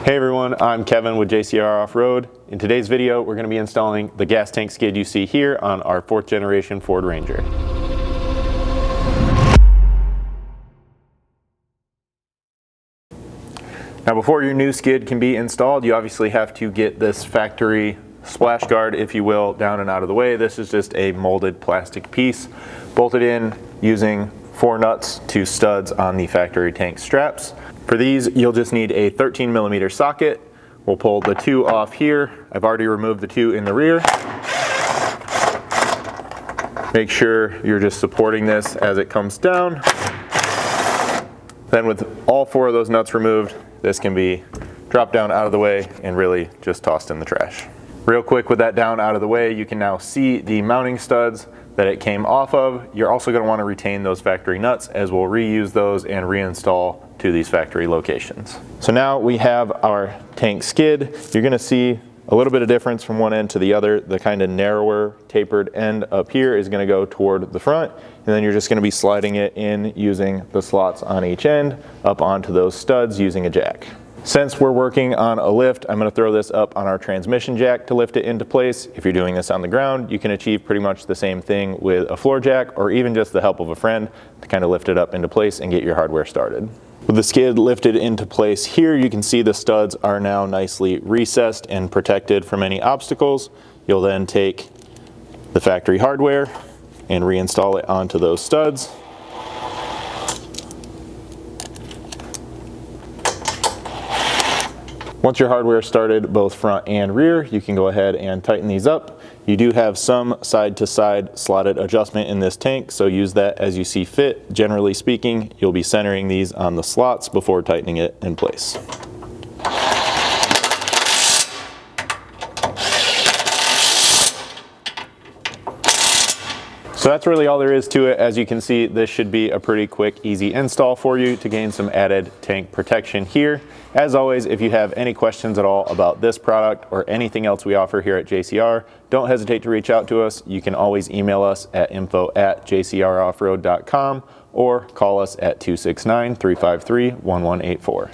Hey everyone, I'm Kevin with JcrOffroad. In today's video, we're going to be installing the gas tank skid you see here on our 4th generation Ford Ranger. Now before your new skid can be installed, you obviously have to get this factory splash guard, if you will, down and out of the way. This is just a molded plastic piece bolted in using 4 nuts to studs on the factory tank straps. For these, you'll just need a 13mm socket. We'll pull the 2 off here. I've already removed the 2 in the rear. Make sure you're just supporting this as it comes down. Then with all 4 of those nuts removed, this can be dropped down out of the way and really just tossed in the trash. Real quick, with that down out of the way, you can now see the mounting studs that it came off of. You're also going to want to retain those factory nuts, as we'll reuse those and reinstall to these factory locations. So now we have our tank skid. You're going to see a little bit of difference from one end to the other. The kind of narrower tapered end up here is going to go toward the front, and then you're just going to be sliding it in using the slots on each end up onto those studs using a jack. Since we're working on a lift, I'm going to throw this up on our transmission jack to lift it into place. If you're doing this on the ground, you can achieve pretty much the same thing with a floor jack or even just the help of a friend to kind of lift it up into place and get your hardware started. With the skid lifted into place here, you can see the studs are now nicely recessed and protected from any obstacles. You'll then take the factory hardware and reinstall it onto those studs. Once your hardware is started, both front and rear, you can go ahead and tighten these up. You do have some side-to-side slotted adjustment in this tank, so use that as you see fit. Generally speaking, you'll be centering these on the slots before tightening it in place. So that's really all there is to it. As you can see, this should be a pretty quick, easy install for you to gain some added tank protection here. As always, if you have any questions at all about this product or anything else we offer here at JCR, don't hesitate to reach out to us. You can always email us at info@jcroffroad.com or call us at 269-353-1184.